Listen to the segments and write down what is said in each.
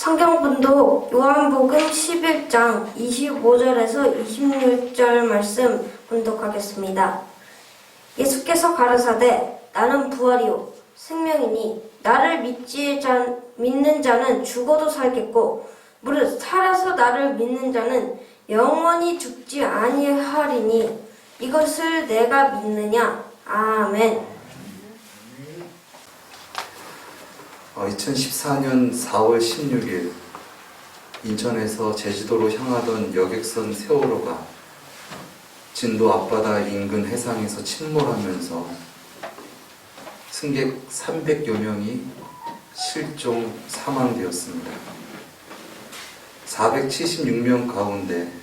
성경분도 요한복음 11장 25절에서 26절 말씀 분독하겠습니다. 예수께서 가라사대 나는 부활이요 생명이니 나를 믿는 자는 죽어도 살겠고 무릇 살아서 나를 믿는 자는 영원히 죽지 아니하리니 이것을 내가 믿느냐. 아멘. 2014년 4월 16일 인천에서 제주도로 향하던 여객선 세월호가 진도 앞바다 인근 해상에서 침몰하면서 승객 300여 명이 실종 사망되었습니다. 476명 가운데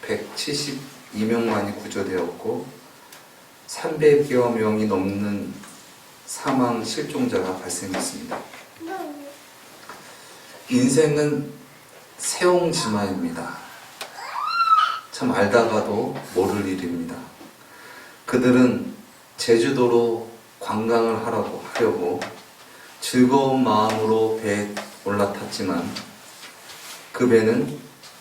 172명만이 구조되었고 300여 명이 넘는 사망 실종자가 발생했습니다. 인생은 새옹지마입니다. 참 알다가도 모를 일입니다. 그들은 제주도로 관광을 하려고 즐거운 마음으로 배에 올라탔지만 그 배는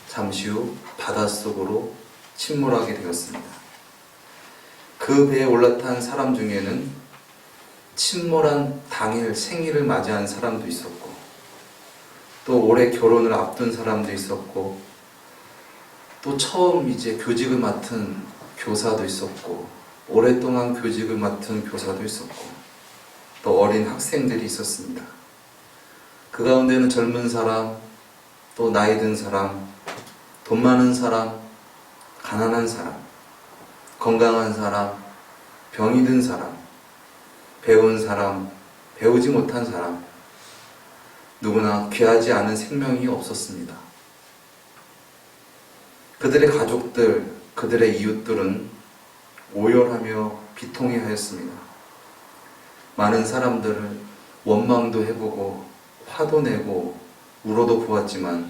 잠시 후 바닷속으로 침몰하게 되었습니다. 그 배에 올라탄 사람 중에는 침몰한 당일 생일을 맞이한 사람도 있었고 또 올해 결혼을 앞둔 사람도 있었고 또 처음 이제 교직을 맡은 교사도 있었고 오랫동안 교직을 맡은 교사도 있었고 또 어린 학생들이 있었습니다. 그 가운데는 젊은 사람, 또 나이 든 사람, 돈 많은 사람, 가난한 사람, 건강한 사람, 병이 든 사람, 배운 사람, 배우지 못한 사람, 누구나 귀하지 않은 생명이 없었습니다. 그들의 가족들, 그들의 이웃들은 오열하며 비통해하였습니다. 많은 사람들을 원망도 해보고 화도 내고 울어도 보았지만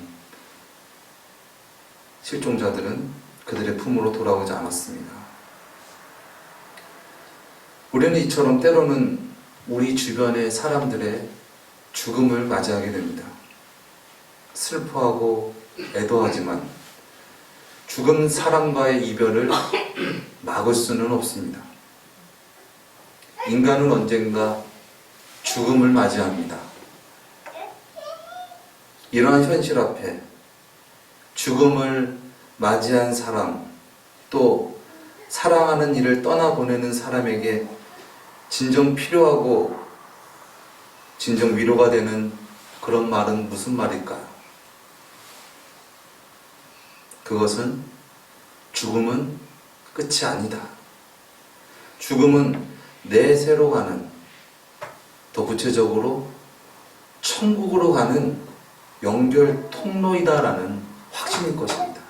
실종자들은 그들의 품으로 돌아오지 않았습니다. 우리는 이처럼 때로는 우리 주변의 사람들의 죽음을 맞이하게 됩니다. 슬퍼하고 애도하지만 죽은 사람과의 이별을 막을 수는 없습니다. 인간은 언젠가 죽음을 맞이합니다. 이러한 현실 앞에 죽음을 맞이한 사람, 또 사랑하는 이를 떠나보내는 사람에게 진정 필요하고 진정 위로가 되는 그런 말은 무슨 말일까요? 그것은 죽음은 끝이 아니다. 죽음은 내세로 가는, 더 구체적으로 천국으로 가는 연결 통로이다라는 확신일 것입니다.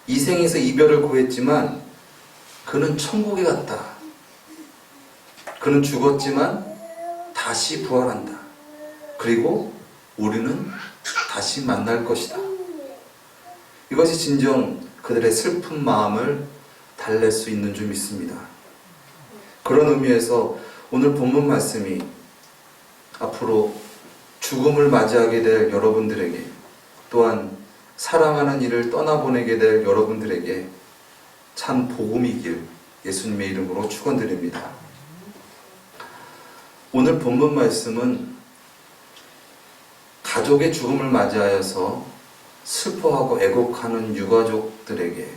이 생에서 이별을 고했지만 그는 천국에 갔다. 그는 죽었지만 다시 부활한다. 그리고 우리는 다시 만날 것이다. 이것이 진정 그들의 슬픈 마음을 달랠 수 있는 줄 믿습니다. 그런 의미에서 오늘 본문 말씀이 앞으로 죽음을 맞이하게 될 여러분들에게, 또한 사랑하는 이를 떠나보내게 될 여러분들에게 참 복음이길 예수님의 이름으로 축원드립니다. 오늘 본문 말씀은 가족의 죽음을 맞이하여서 슬퍼하고 애곡하는 유가족들에게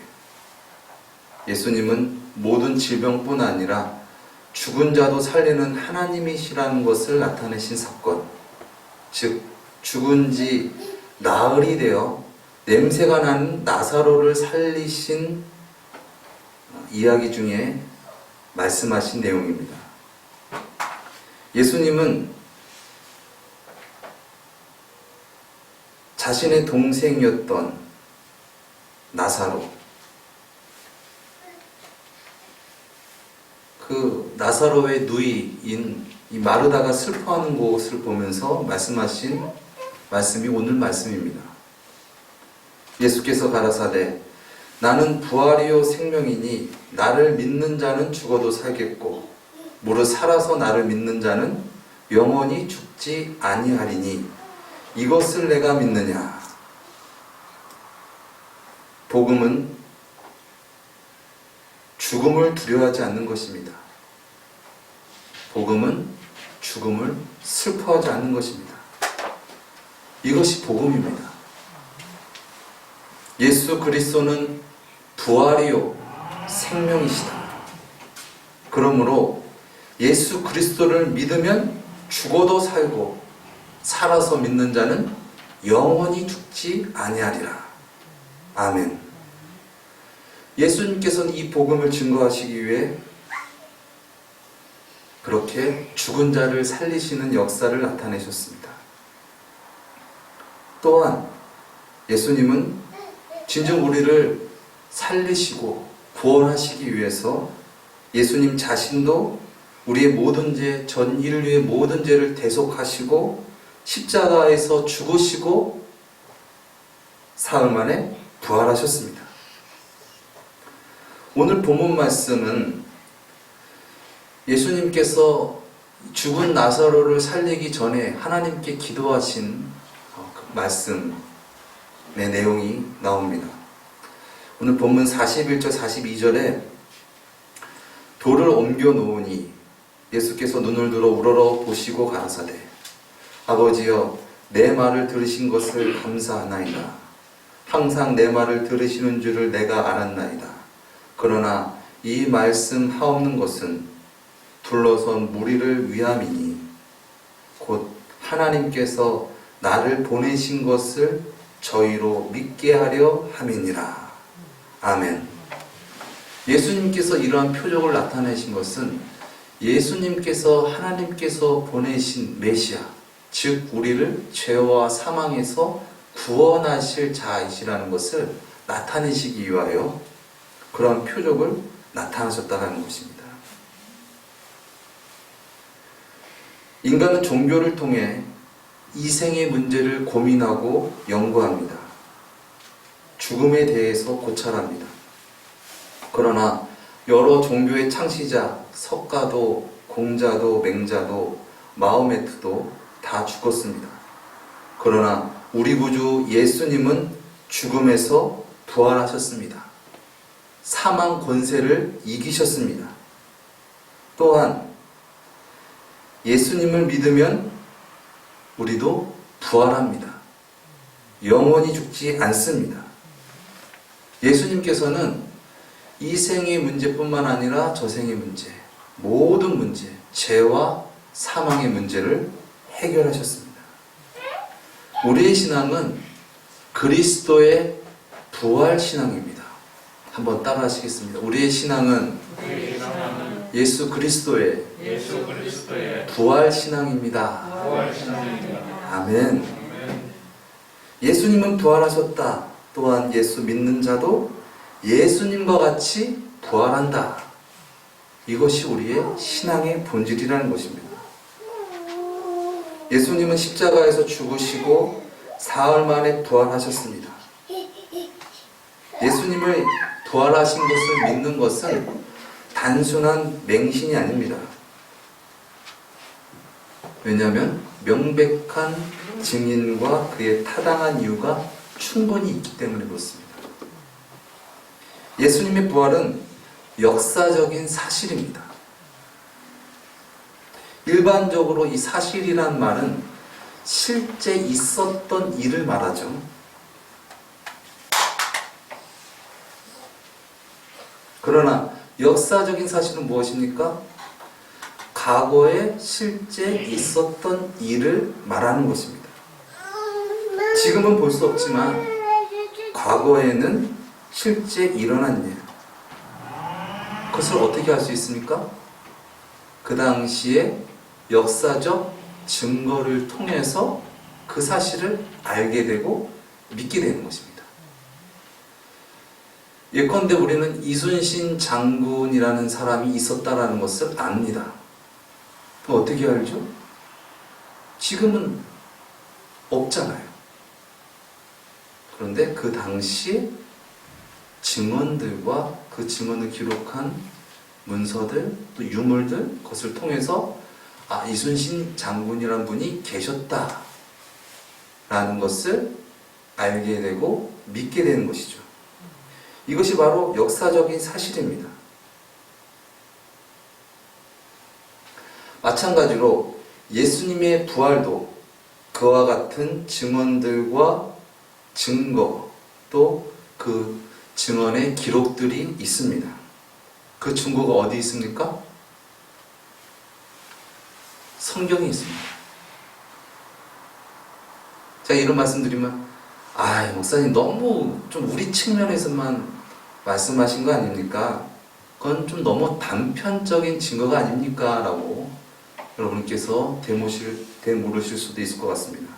예수님은 모든 질병뿐 아니라 죽은 자도 살리는 하나님이시라는 것을 나타내신 사건, 즉 죽은 지 나흘이 되어 냄새가 나는 나사로를 살리신 이야기 중에 말씀하신 내용입니다. 예수님은 자신의 동생이었던 나사로, 그 나사로의 누이인 이 마르다가 슬퍼하는 곳을 보면서 말씀하신 말씀이 오늘 말씀입니다. 예수께서 가라사대 나는 부활이요 생명이니 나를 믿는 자는 죽어도 살겠고 무릇 살아서 나를 믿는 자는 영원히 죽지 아니하리니 이것을 내가 믿느냐? 복음은 죽음을 두려워하지 않는 것입니다. 복음은 죽음을 슬퍼하지 않는 것입니다. 이것이 복음입니다. 예수 그리스도는 부활이요 생명이시다. 그러므로 예수 그리스도를 믿으면 죽어도 살고 살아서 믿는 자는 영원히 죽지 아니하리라. 아멘. 예수님께서는 이 복음을 증거하시기 위해 그렇게 죽은 자를 살리시는 역사를 나타내셨습니다. 또한 예수님은 진정 우리를 살리시고 구원하시기 위해서 예수님 자신도 우리의 모든 죄, 전 인류의 모든 죄를 대속하시고 십자가에서 죽으시고 사흘 만에 부활하셨습니다. 오늘 본문 말씀은 예수님께서 죽은 나사로를 살리기 전에 하나님께 기도하신 그 말씀의 내용이 나옵니다. 오늘 본문 41절 42절에 돌을 옮겨 놓으니 예수께서 눈을 들어 우러러 보시고 가라사대 아버지여 내 말을 들으신 것을 감사하나이다. 항상 내 말을 들으시는 줄을 내가 알았나이다. 그러나 이 말씀 하옵는 것은 둘러선 무리를 위함이니 곧 하나님께서 나를 보내신 것을 저희로 믿게 하려 함이니라. 아멘. 예수님께서 이러한 표적을 나타내신 것은 예수님께서 하나님께서 보내신 메시아, 즉 우리를 죄와 사망에서 구원하실 자이시라는 것을 나타내시기 위하여 그러한 표적을 나타나셨다는 것입니다. 인간은 종교를 통해 이생의 문제를 고민하고 연구합니다. 죽음에 대해서 고찰합니다. 그러나 여러 종교의 창시자, 석가도, 공자도, 맹자도, 마호메트도 다 죽었습니다. 그러나 우리 구주 예수님은 죽음에서 부활하셨습니다. 사망 권세를 이기셨습니다. 또한 예수님을 믿으면 우리도 부활합니다. 영원히 죽지 않습니다. 예수님께서는 이 생의 문제뿐만 아니라 저생의 문제, 모든 문제, 죄와 사망의 문제를 해결하셨습니다. 우리의 신앙은 그리스도의 부활 신앙입니다. 한번 따라 하시겠습니다. 우리의 신앙은 예수 그리스도의 부활 신앙입니다. 아멘. 예수님은 부활하셨다. 또한 예수 믿는 자도 예수님과 같이 부활한다. 이것이 우리의 신앙의 본질이라는 것입니다. 예수님은 십자가에서 죽으시고 사흘 만에 부활하셨습니다. 예수님을 부활하신 것을 믿는 것은 단순한 맹신이 아닙니다. 왜냐하면 명백한 증인과 그의 타당한 이유가 충분히 있기 때문에 그렇습니다. 예수님의 부활은 역사적인 사실입니다. 일반적으로 이 사실이란 말은 실제 있었던 일을 말하죠. 그러나 역사적인 사실은 무엇입니까? 과거에 실제 있었던 일을 말하는 것입니다. 지금은 볼 수 없지만 과거에는 실제 일어난 일. 그것을 어떻게 할 수 있습니까? 그 당시에 역사적 증거를 통해서 그 사실을 알게 되고 믿게 되는 것입니다. 예컨대 우리는 이순신 장군이라는 사람이 있었다라는 것을 압니다. 어떻게 알죠? 지금은 없잖아요. 그런데 그 당시 증언들과 그 증언을 기록한 문서들, 또 유물들, 그것을 통해서 이순신 장군이라는 분이 계셨다 라는 것을 알게 되고 믿게 되는 것이죠. 이것이 바로 역사적인 사실입니다. 마찬가지로 예수님의 부활도 그와 같은 증언들과 증거 또 그 증언의 기록들이 있습니다. 그 증거가 어디 있습니까? 성경에 있습니다. 제가 이런 말씀 드리면 목사님 너무 좀 우리 측면에서만 말씀하신 거 아닙니까? 그건 좀 너무 단편적인 증거가 아닙니까? 라고 여러분께서 되물으실 수도 있을 것 같습니다.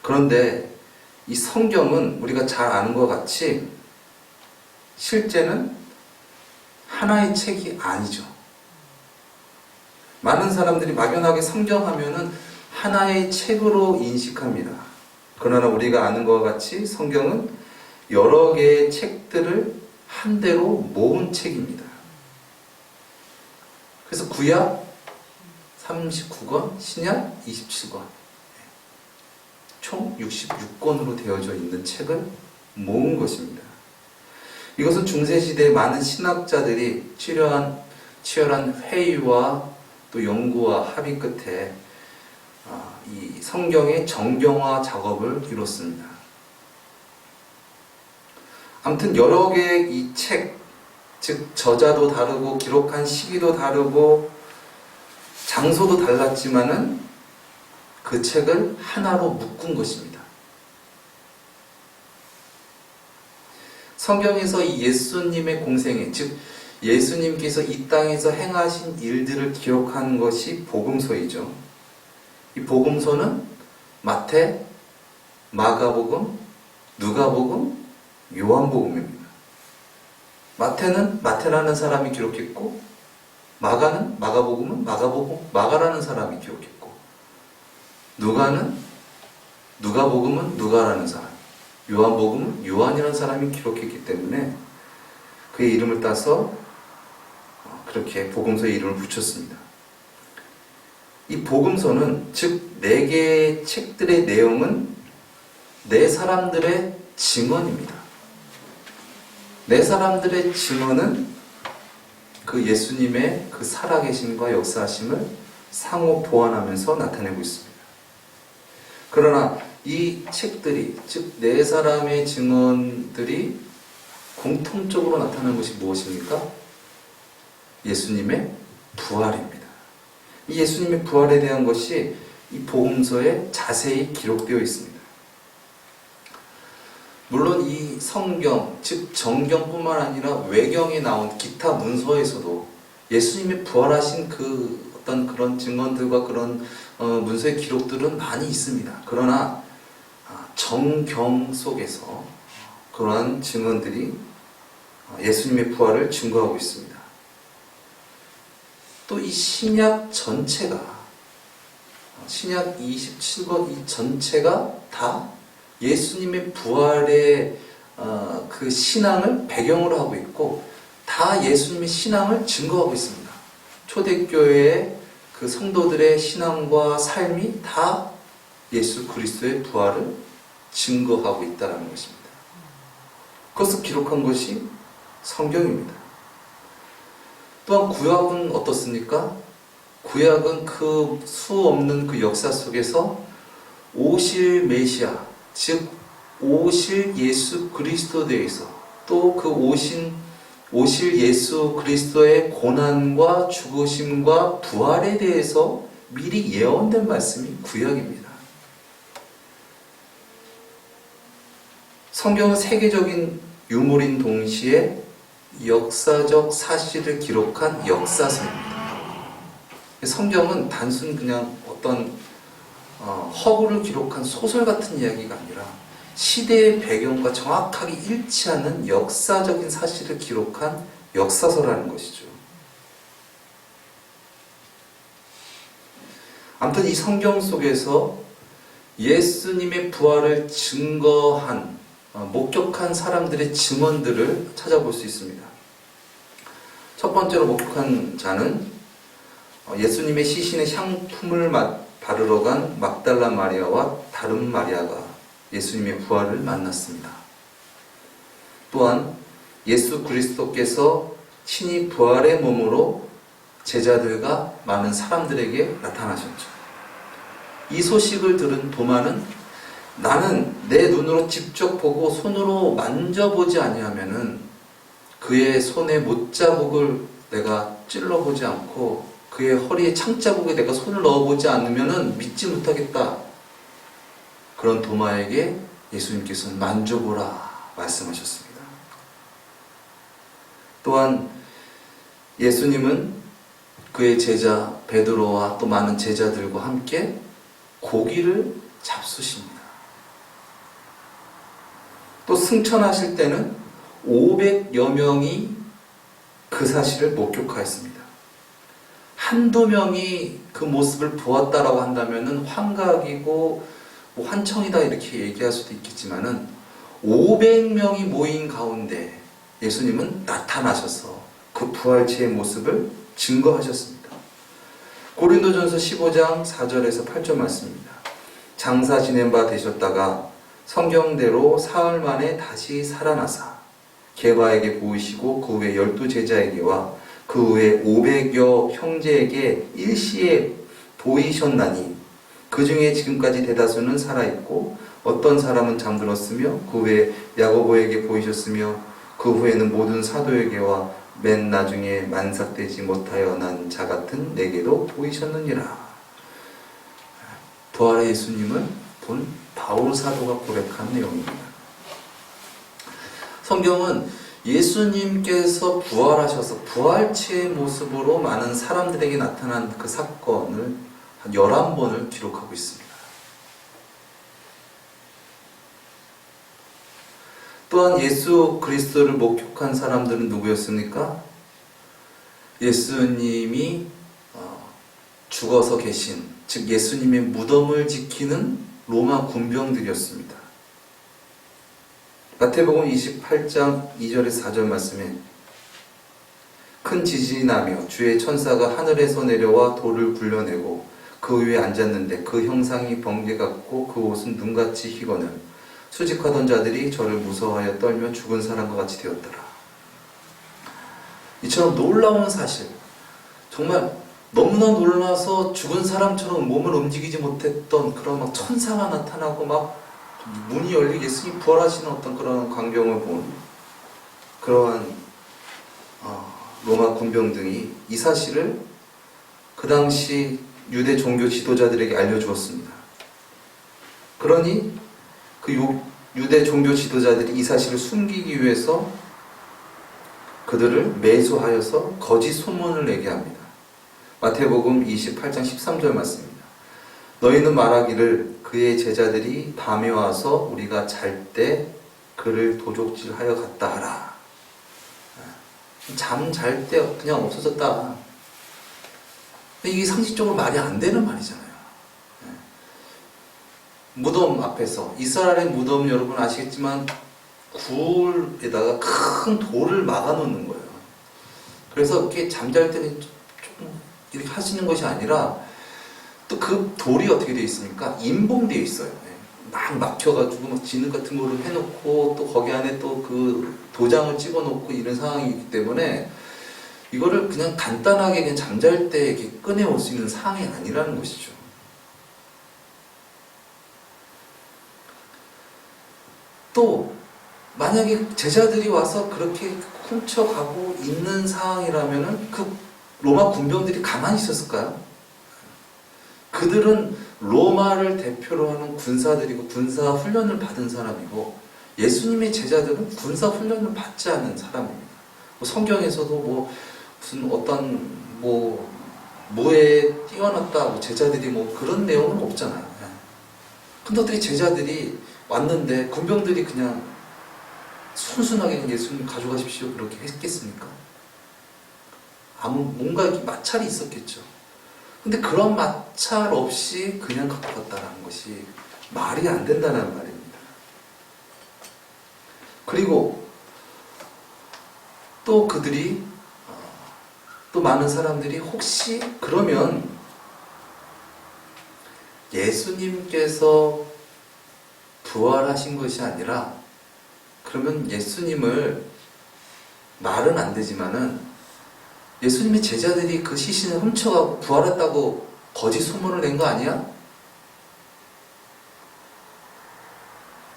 그런데 이 성경은 우리가 잘 아는 것 같이 실제는 하나의 책이 아니죠. 많은 사람들이 막연하게 성경하면은 하나의 책으로 인식합니다. 그러나 우리가 아는 것과 같이 성경은 여러 개의 책들을 한 대로 모은 책입니다. 그래서 구약 39권, 신약 27권, 총 66권으로 되어져 있는 책을 모은 것입니다. 이것은 중세시대의 많은 신학자들이 치열한 회의와 또 연구와 합의 끝에 이 성경의 정경화 작업을 이뤘습니다. 아무튼 여러 개의 이 책, 즉 저자도 다르고 기록한 시기도 다르고 장소도 달랐지만은 그 책을 하나로 묶은 것입니다. 성경에서 이 예수님의 공생애, 즉 예수님께서 이 땅에서 행하신 일들을 기록한 것이 복음서이죠. 이 복음서는 마태, 마가복음, 누가복음, 요한복음입니다. 마태는 마태라는 사람이 기록했고, 마가는 마가복음은 마가라는 사람이 기록했고, 누가복음은 누가라는 사람, 요한복음은 요한이라는 사람이 기록했기 때문에 그의 이름을 따서 그렇게 복음서의 이름을 붙였습니다. 이 복음서는 즉 4개의 책들의 내용은 4사람들의 증언입니다. 4사람들의 증언은 그 예수님의 그 살아계심과 역사하심을 상호 보완하면서 나타내고 있습니다. 그러나 이 책들이, 즉 4사람의 증언들이 공통적으로 나타나는 것이 무엇입니까? 예수님의 부활입니다. 이 예수님의 부활에 대한 것이 이 복음서에 자세히 기록되어 있습니다. 물론 이 성경, 즉 정경뿐만 아니라 외경에 나온 기타 문서에서도 예수님의 부활하신 그 어떤 그런 증언들과 그런 문서의 기록들은 많이 있습니다. 그러나 정경 속에서 그러한 증언들이 예수님의 부활을 증거하고 있습니다. 또 이 신약 전체가, 신약 27권 이 전체가 다 예수님의 부활의 그 신앙을 배경으로 하고 있고 다 예수님의 신앙을 증거하고 있습니다. 초대교회의 그 성도들의 신앙과 삶이 다 예수 그리스도의 부활을 증거하고 있다는 것입니다. 그것을 기록한 것이 성경입니다. 또한 구약은 어떻습니까? 구약은 그 수 없는 그 역사 속에서 오실 메시아, 즉 오실 예수 그리스도에 대해서 또 그 오실 예수 그리스도의 고난과 죽으심과 부활에 대해서 미리 예언된 말씀이 구약입니다. 성경은 세계적인 유물인 동시에 역사적 사실을 기록한 역사서입니다. 성경은 단순 그냥 어떤 허구를 기록한 소설 같은 이야기가 아니라 시대의 배경과 정확하게 일치하는 역사적인 사실을 기록한 역사서라는 것이죠. 아무튼 이 성경 속에서 예수님의 부활을 증거한 목격한 사람들의 증언들을 찾아볼 수 있습니다. 첫 번째로 목격한 자는 예수님의 시신의 향품을 바르러 간 막달라 마리아와 다른 마리아가 예수님의 부활을 만났습니다. 또한 예수 그리스도께서 친히 부활의 몸으로 제자들과 많은 사람들에게 나타나셨죠. 이 소식을 들은 도마는 나는 내 눈으로 직접 보고 손으로 만져보지 아니하면은 그의 손에 못자국을 내가 찔러보지 않고 그의 허리에 창자국에 내가 손을 넣어보지 않으면은 믿지 못하겠다. 그런 도마에게 예수님께서는 만져보라 말씀하셨습니다. 또한 예수님은 그의 제자 베드로와 또 많은 제자들과 함께 고기를 잡수십니다. 또 승천하실 때는 500여 명이 그 사실을 목격하였습니다. 한두 명이 그 모습을 보았다라고 한다면 환각이고 뭐 환청이다 이렇게 얘기할 수도 있겠지만은 500명이 모인 가운데 예수님은 나타나셔서 그 부활체의 모습을 증거하셨습니다. 고린도전서 15장 4절에서 8절 말씀입니다. 장사 지낸 바 되셨다가 성경대로 사흘 만에 다시 살아나사 게바에게 보이시고 그 후에 12제자에게와 그 후에 500여 형제에게 일시에 보이셨나니 그 중에 지금까지 대다수는 살아있고 어떤 사람은 잠들었으며 그 후에 야고보에게 보이셨으며 그 후에는 모든 사도에게와 맨 나중에 만삭되지 못하여 난 자 같은 내게도 보이셨느니라. 부활의 예수님을 본 바울 사도가 고백한 내용입니다. 성경은 예수님께서 부활하셔서 부활체의 모습으로 많은 사람들에게 나타난 그 사건을 한 11번을 기록하고 있습니다. 또한 예수 그리스도를 목격한 사람들은 누구였습니까? 예수님이 죽어서 계신, 즉 예수님의 무덤을 지키는 로마 군병들이었습니다. 마태복음 28장 2절에서 4절 말씀에 큰 지진이 나며 주의 천사가 하늘에서 내려와 돌을 굴려내고 그 위에 앉았는데 그 형상이 번개 같고 그 옷은 눈같이 희거늘 수직하던 자들이 저를 무서워하여 떨며 죽은 사람과 같이 되었더라. 이처럼 놀라운 사실, 정말 너무나 놀라서 죽은 사람처럼 몸을 움직이지 못했던 그런 막 천사가 나타나고 막 문이 열리고 예수님 부활하시는 어떤 그런 광경을 본 그러한 로마 군병들이 이 사실을 그 당시 유대 종교 지도자들에게 알려주었습니다. 그러니 그 유대 종교 지도자들이 이 사실을 숨기기 위해서 그들을 매수하여서 거짓 소문을 내게 합니다. 마태복음 28장 13절 말씀입니다. 너희는 말하기를 그의 제자들이 밤에 와서 우리가 잘 때 그를 도적질하여 갔다 하라. 잠 잘 때 그냥 없어졌다. 이게 상식적으로 말이 안 되는 말이잖아요. 무덤 앞에서, 이스라엘의 무덤 여러분 아시겠지만 굴에다가 큰 돌을 막아 놓는 거예요. 그래서 이렇게 잠잘 때는 조금 이렇게 하시는 것이 아니라 또 그 돌이 어떻게 되어 있습니까? 인봉되어 있어요. 막 막혀가지고 막 진흙 같은 거를 해놓고 또 거기 안에 또 그 도장을 찍어 놓고 이런 상황이기 때문에 이거를 그냥 간단하게 그냥 잠잘 때 이렇게 꺼내올 수 있는 상황이 아니라는 것이죠. 또 만약에 제자들이 와서 그렇게 훔쳐가고 있는 상황이라면은 그 로마 군병들이 가만히 있었을까요? 그들은 로마를 대표로 하는 군사들이고 군사 훈련을 받은 사람이고 예수님의 제자들은 군사 훈련을 받지 않은 사람입니다. 뭐 성경에서도 뭐 무슨 어떤 뭐 뭐에 뛰어났다 뭐 제자들이 뭐 그런 내용은 없잖아요. 근데 어떻게 제자들이 왔는데 군병들이 그냥 순순하게 예수님 가져가십시오 그렇게 했겠습니까? 뭔가 이렇게 마찰이 있었겠죠. 근데 그런 마찰 없이 그냥 갖고 갔다는 것이 말이 안 된다는 말입니다. 그리고 또 그들이 또 많은 사람들이 혹시 그러면 예수님께서 부활하신 것이 아니라, 그러면 예수님을, 말은 안 되지만은 예수님의 제자들이 그 시신을 훔쳐가고 부활했다고 거짓 소문을 낸 거 아니야?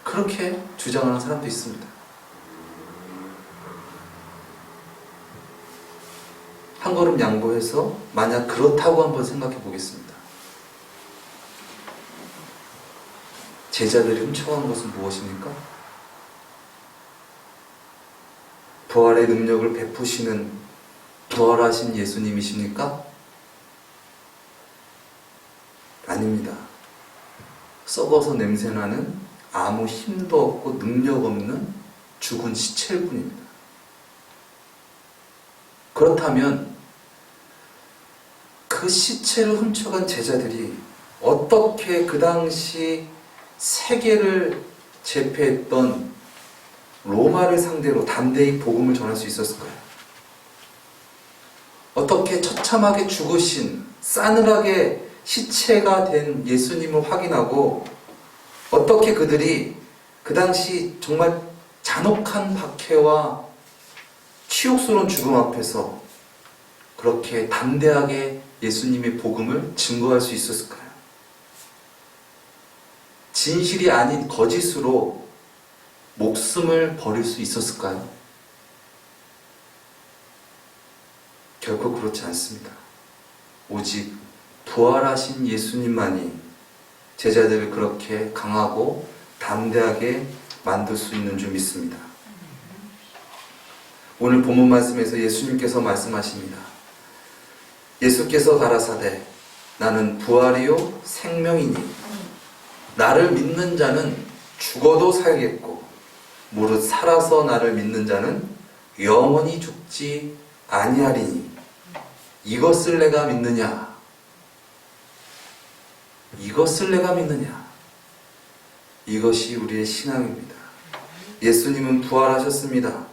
그렇게 주장하는 사람도 있습니다. 한 걸음 양보해서 만약 그렇다고 한번 생각해 보겠습니다. 제자들이 훔쳐간 것은 무엇입니까? 부활의 능력을 베푸시는 부활하신 예수님이십니까? 아닙니다. 썩어서 냄새나는 아무 힘도 없고 능력 없는 죽은 시체일 뿐입니다. 그렇다면 그 시체를 훔쳐간 제자들이 어떻게 그 당시 세계를 제패했던 로마를 상대로 담대히 복음을 전할 수 있었을까요? 어떻게 처참하게 죽으신 싸늘하게 시체가 된 예수님을 확인하고 어떻게 그들이 그 당시 정말 잔혹한 박해와 치욕스러운 죽음 앞에서 그렇게 담대하게 예수님의 복음을 증거할 수 있었을까요? 진실이 아닌 거짓으로 목숨을 버릴 수 있었을까요? 결코 그렇지 않습니다. 오직 부활하신 예수님만이 제자들을 그렇게 강하고 담대하게 만들 수 있는 줄 믿습니다. 오늘 본문 말씀에서 예수님께서 말씀하십니다. 예수께서 가라사대 나는 부활이요 생명이니 나를 믿는 자는 죽어도 살겠고 무릇 살아서 나를 믿는 자는 영원히 죽지 아니하리니 이것을 내가 믿느냐? 이것을 내가 믿느냐? 이것이 우리의 신앙입니다. 예수님은 부활하셨습니다.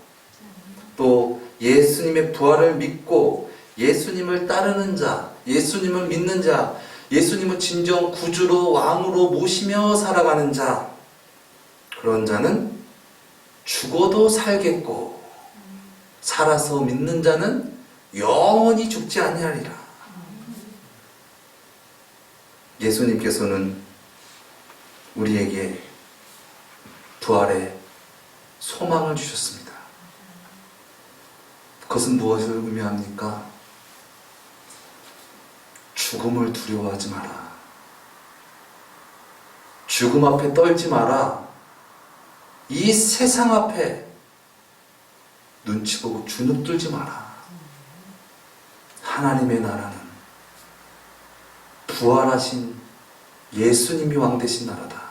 또 예수님의 부활을 믿고 예수님을 따르는 자, 예수님을 믿는 자, 예수님을 진정 구주로 왕으로 모시며 살아가는 자, 그런 자는 죽어도 살겠고 살아서 믿는 자는 영원히 죽지 아니하리라. 예수님께서는 우리에게 부활의 소망을 주셨습니다. 그것은 무엇을 의미합니까? 죽음을 두려워하지 마라. 죽음 앞에 떨지 마라. 이 세상 앞에 눈치 보고 주눅들지 마라. 하나님의 나라는 부활하신 예수님이 왕 되신 나라다.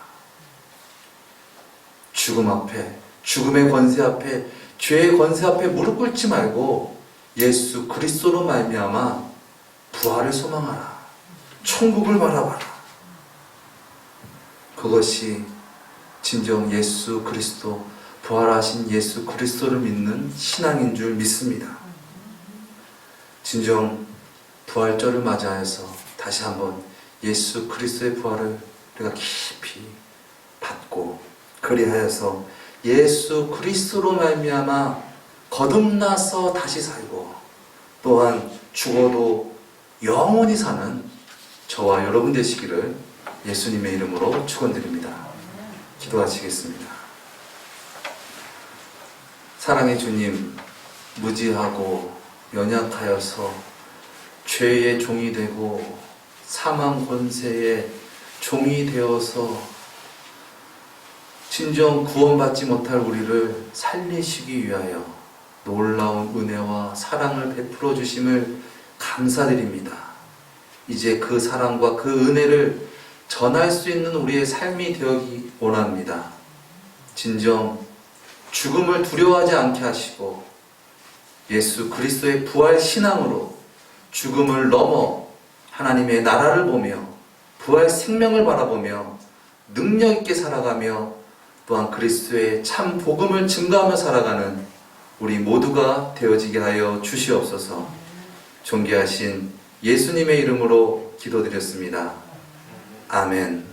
죽음 앞에, 죽음의 권세 앞에, 죄의 권세 앞에 무릎 꿇지 말고 예수 그리스도로 말미암아 부활을 소망하라. 천국을 바라봐라. 그것이 진정 예수 그리스도, 부활하신 예수 그리스도를 믿는 신앙인 줄 믿습니다. 진정 부활절을 맞이하여서 다시 한번 예수 그리스도의 부활을 우리가 깊이 받고 그리하여서 예수 그리스도로 말미암아 거듭나서 다시 살고 또한 죽어도 영원히 사는 저와 여러분 되시기를 예수님의 이름으로 축원드립니다. 기도하시겠습니다. 사랑의 주님, 무지하고 연약하여서 죄의 종이 되고 사망 권세의 종이 되어서 진정 구원받지 못할 우리를 살리시기 위하여 놀라운 은혜와 사랑을 베풀어 주심을 감사드립니다. 이제 그 사랑과 그 은혜를 전할 수 있는 우리의 삶이 되기 원합니다. 진정 죽음을 두려워하지 않게 하시고 예수 그리스도의 부활 신앙으로 죽음을 넘어 하나님의 나라를 보며 부활 생명을 바라보며 능력 있게 살아가며 또한 그리스도의 참 복음을 증거하며 살아가는 우리 모두가 되어지게 하여 주시옵소서. 존귀하신 예수님의 이름으로 기도드렸습니다. 아멘.